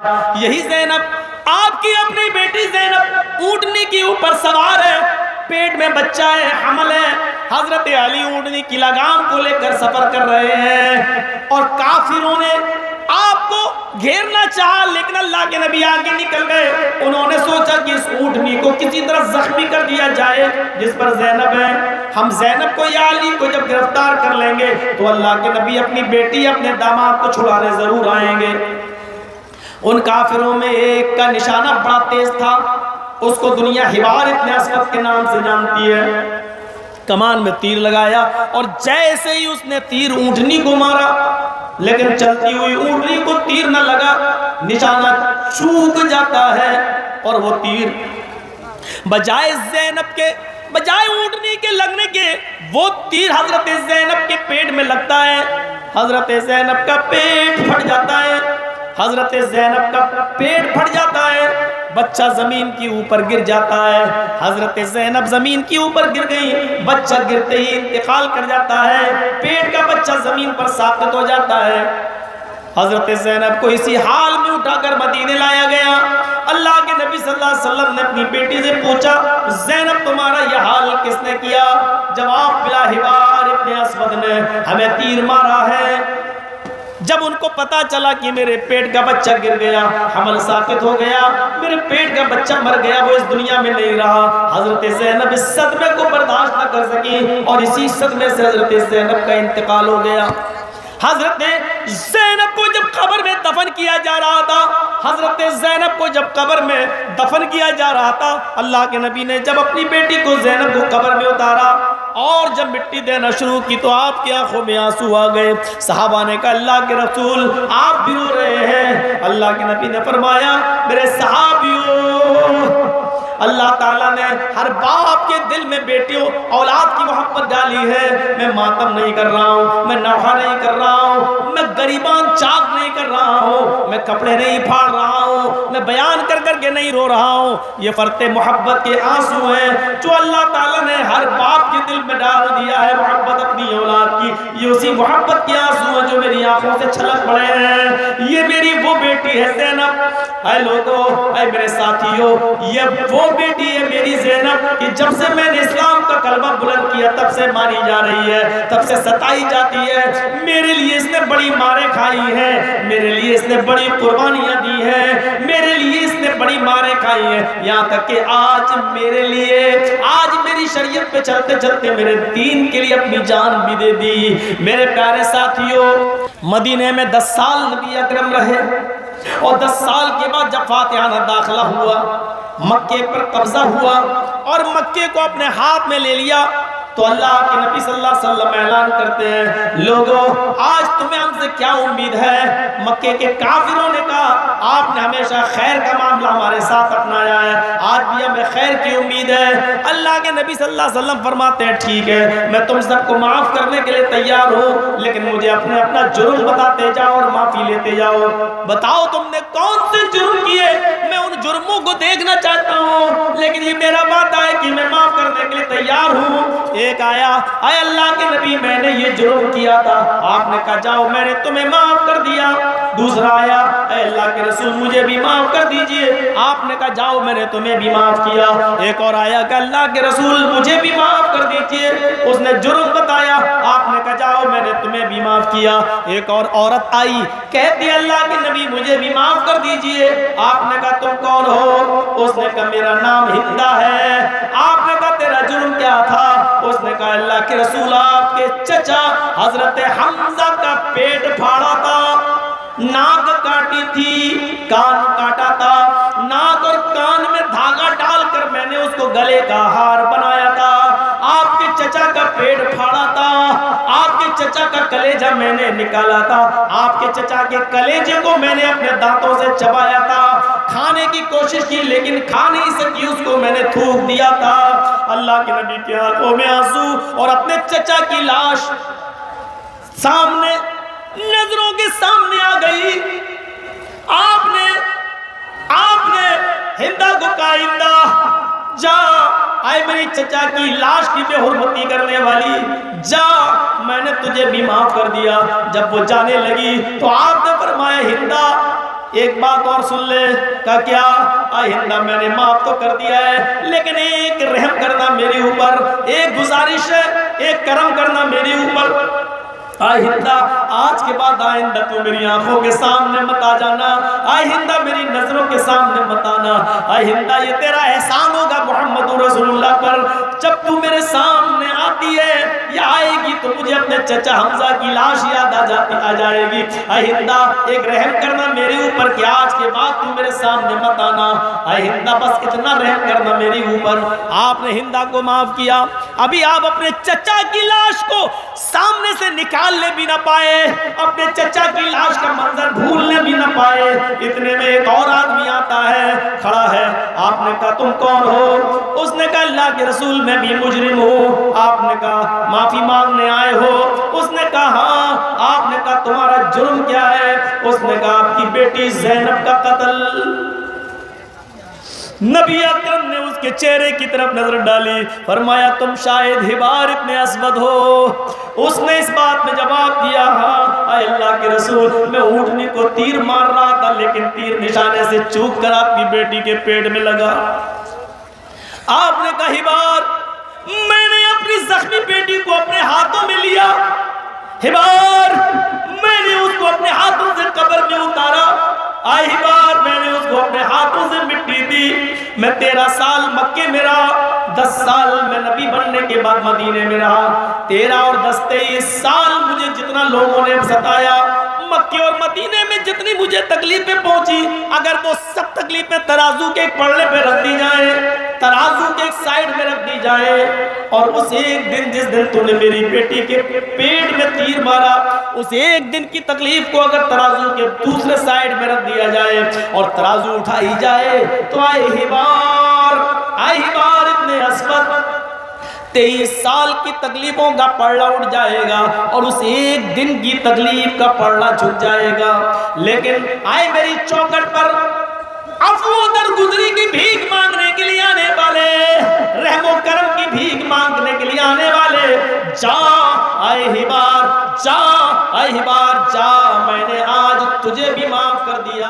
یہی زینب آپ کی اپنی بیٹی زینب اونٹنی کے اوپر سوار ہے، پیٹ میں بچہ ہے، حمل ہے، حضرت علی اونٹنی کی لگام کو لے کر سفر کر رہے ہیں اور کافروں نے آپ کو گھیرنا چاہا، لیکن اللہ کے نبی آگے نکل گئے۔ انہوں نے سوچا کہ اس اونٹنی کو کسی طرح زخمی کر دیا جائے جس پر زینب ہے، ہم زینب کو یا علی کو جب گرفتار کر لیں گے تو اللہ کے نبی اپنی بیٹی اپنے داماد کو چھڑانے ضرور آئیں گے۔ ان کافروں میں ایک کا نشانہ بڑا تیز تھا، اس کو دنیا حبار ابن اسود کے نام سے جانتی ہے۔ کمان میں تیر لگایا اور جیسے ہی اس نے تیر اونٹنی کو مارا، لیکن چلتی ہوئی اونٹنی کو تیر نہ لگا، نشانہ چوک جاتا ہے اور وہ تیر بجائے زینب کے، بجائے اونٹنی کے لگنے کے، وہ تیر حضرت زینب کے پیٹ میں لگتا ہے۔ حضرت زینب کا پیٹ پھٹ جاتا ہے، حضرت زینب کا پیٹ پھٹ جاتا ہے، بچہ زمین کے اوپر گر جاتا ہے۔ حضرت زینب زمین کے اوپر گر گئی، بچہ گرتے ہی انتقال کر جاتا ہے، پیٹ کا بچہ زمین پر ساقط ہو جاتا ہے۔ حضرت زینب کو اسی حال میں اٹھا کر مدینے لایا گیا۔ اللہ کے نبی صلی اللہ علیہ وسلم نے اپنی بیٹی سے پوچھا، زینب تمہارا یہ حال کس نے کیا؟ جواب ملا، حبار ابن اسود نے ہمیں تیر مارا ہے۔ جب ان کو پتا چلا کہ میرے پیٹ کا بچہ گر گیا، حمل ساقط ہو گیا، میرے پیٹ کا بچہ مر گیا، وہ اس دنیا میں نہیں رہا، حضرت زینب اس صدمے کو برداشت نہ کر سکی اور اسی صدمے سے حضرت زینب کا انتقال ہو گیا۔ حضرت زینب کو جب قبر میں دفن کیا جا رہا تھا، حضرت زینب کو جب قبر میں دفن کیا جا رہا تھا، اللہ کے نبی نے جب اپنی بیٹی کو زینب کو قبر میں اتارا اور جب مٹی دینا شروع کی تو آپ کی آنکھوں میں آنسو آ گئے۔ صحابہ نے کہا، اللہ کے رسول آپ بھی رو رہے ہیں؟ اللہ کے نبی نے فرمایا، میرے صحابیوں، اللہ تعالیٰ نے ہر باپ کے دل میں بیٹیوں اولاد کی محبت ڈالی ہے۔ میں ماتم نہیں کر رہا ہوں، میں نوحہ نہیں کر رہا ہوں، میں گریبان چاک نہیں کر رہا ہوں، میں کپڑے نہیں پھاڑ رہا ہوں، میں بیان کر کر کے نہیں رو رہا ہوں۔ یہ فرط محبت کے آنسو ہیں جو اللہ تعالیٰ نے ہر باپ کے دل میں ڈال دیا ہے، محبت اپنی اولاد کی۔ یہ اسی محبت کے آنسو ہیں جو میری آنکھوں سے چھلک پڑے ہیں۔ یہ میری وہ بیٹی ہے زینب۔ اے لوگو، اے میرے ساتھیوں، یہ وہ بیٹی ہے میری زینب کہ جب سے میں نے اسلام کا کلمہ بلند کیا تب سے ماری جا رہی ہے، تب سے ستائی جاتی ہے۔ میرے لیے اس نے بڑی ماریں کھائی ہیں، میرے لیے اس نے بڑی قربانیاں دی ہیں، میرے لیے اس نے بڑی ماریں کھائی ہیں، یہاں تک کہ آج میرے لیے، آج میری شریعت پہ چلتے چلتے میرے دین کے لیے اپنی جان بھی دے دی۔ میرے پیارے ساتھیوں، مدینے میں 10 سال نبی اکرم رہے اور 10 سال کے بعد جب فاتحانہ داخلہ ہوا، مکے پر قبضہ ہوا اور مکے کو اپنے ہاتھ میں لے لیا، تو اللہ کے نبی صلی اللہ علیہ وسلم اعلان کرتے ہیں، لوگوں آج تمہیں ہم سے کیا امید ہے؟ مکے کے کافروں نے کہا، آپ نے ہمیشہ خیر کا معاملہ ہمارے ساتھ اپنایا ہے، آج بھی ہمیں خیر کی امید ہے۔ اللہ کے نبی صلی اللہ علیہ وسلم فرماتے ہیں، ٹھیک ہے، میں تم سب کو معاف کرنے کے لیے تیار ہوں، لیکن مجھے اپنا جرم بتاتے جاؤ اور معافی لیتے جاؤ۔ بتاؤ تم نے کون سے جرم کیے؟ میں ان جرموں کو دیکھنا چاہتا ہوں، لیکن یہ میرا وعدہ ہے کہ میں معاف کرنے کے لیے تیار ہوں۔ ایک آیا، اے اللہ کے نبی میں نے یہ جرم کیا تھا، آپ نے کہا جاؤ میں نے تمہیں معاف کر دیا۔ دوسرا آیا، اے اللہ کے رسول مجھے بھی معاف کر دیجئے، آپ نے کہا جاؤ میں نے تمہیں بھی معاف کیا۔ ایک اور آیا کہ اللہ کے رسول مجھے بھی معاف کر دیجئے، اس نے جرم بتایا، آپ نے کہا جاؤ میں نے تمہیں بھی معاف کیا۔ ایک اور عورت آئی، کہتی اللہ کے نبی مجھے بھی معاف کر دیجئے، آپ نے کہا تم کون ہو؟ اس نے کہا میرا نام ہندا ہے۔ آپ نے کہا تیرا جرم کیا تھا؟ اس نے کہا اللہ کے رسول آپ کے چچا حضرت حمزہ کا پیٹ پھاڑا تھا، ناک کاٹی تھی، کان کاٹا تھا، ناک اور کان میں دھاگا ڈال کر میں نے اس کو گلے کا ہار بنایا تھا، آپ کے چچا کا پیٹ پھاڑا تھا، آپ کے چچا کا کلیجہ میں نے نکالا تھا، آپ کے چچا کے کلیجے کو میں نے اپنے دانتوں سے چبایا تھا، کھانے کی کوشش کی لیکن کھا نہیں سکی، اس کو میں نے تھوک دیا تھا۔ اللہ کے نبی کی آنکھوں میں آنسو اور اپنے چچا کی لاش سامنے نظروں کے سامنے آ گئی۔ آپ نے ہندا کو کہا، ہندا جا، آئے میری چچا کی لاش کی بے حرمتی کرنے والی، جا میں نے تجھے بھی معاف کر دیا۔ جب وہ جانے لگی تو آپ نے فرمایا، ہندا ایک بات اور سن لے. کہا کیا؟ آئندہ میں نے معاف تو کر دیا ہے لیکن ایک رحم کرنا میرے اوپر, ایک گزارش ہے, ایک کرم کرنا میرے اوپر. آئندہ, آج کے بعد آئندہ تو میری آنکھوں کے سامنے مت آ جانا, آئندہ میری نظروں کے سامنے مت آنا. آئندہ یہ تیرا احسان ہوگا محمد رسول اللہ پر, جب تو میرے سامنے آتی ہے یا آئے گی تو مجھے اپنے چچا حمزہ کی لاش یاد آ جائے گی. آئندہ ایک رحم کرنا میرے اوپر کہ آج کے بعد تو میرے سامنے مت آنا, آئندہ بس اتنا رحم کرنا میرے اوپر. آپ نے ہندا کو معاف کیا. ابھی آپ اپنے چچا کی لاش کو سامنے سے نکالنے بھی نہ پائے, اپنے چچا کی لاش کا منظر بھولنے بھی نہ پائے. اتنے میں ایک اور آدمی آتا ہے, کھڑا ہے. آپ نے کہا تم کون ہو؟ اس نے کہا اللہ کے رسول میں بھی مجرم ہوں. آپ نے کہا معافی مانگنے آئے ہو؟ اس نے کہا ہاں. آپ نے کہا تمہارا جرم کیا ہے؟ اس نے کہا آپ کی بیٹی زینب کا قتل. نبی اکرم نے اس کے چہرے کی طرف نظر ڈالی, فرمایا تم شاید حبار ابن اسود ہو. اس نے اس بات میں جواب دیا ہاں اے اللہ کے رسول, میں اونٹنی کو تیر مار رہا تھا لیکن تیر نشانے سے چوک کر آپ کی بیٹی کے پیٹ میں لگا. آپ نے کہا حبار, میں نے اپنی زخمی بیٹی کو اپنے ہاتھوں میں لیا. حبار, میں نے اس کو اپنے ہاتھوں سے قبر میں اتارا. آئے حبار, میں نے اس کو اپنے ہاتھوں سے مٹی دی. میں 13 سال مکے میں رہا, 10 سال میں نبی بننے کے بعد مدینے میں رہا. 13 اور 10 23 سال مجھے جتنا لوگوں نے ستایا, مکے اور مدینے میں جتنی مجھے تکلیفیں پہنچی, اگر وہ سب تکلیفیں ترازو کے ایک پلڑے پہ رکھ دی جائیں, ترازو کے ایک سائیڈ میں رکھ دی جائے, اور اس ایک دن جس دن تو نے میری بیٹی کے پیٹ میں تیر مارا, اس ایک دن کی تکلیف کو اگر ترازو کے دوسرے سائیڈ میں رکھ دیا جائے اور ترازو اٹھائی جائے تو آئے حبار ابن اسود 23 سال کی تکلیفوں کا پلڑا اٹھ جائے گا اور اس ایک دن کی تکلیف کا پلڑا جھک جائے گا. لیکن آئے میری چوکٹ پر عفو در گزری کی بھیک مانگنے کے لیے آنے والے, رحم و کرم کی بھیک مانگنے کے لیے آنے والے, جا آئے حبار, جا آئے حبار, جا, میں نے آج تجھے بھی معاف کر دیا.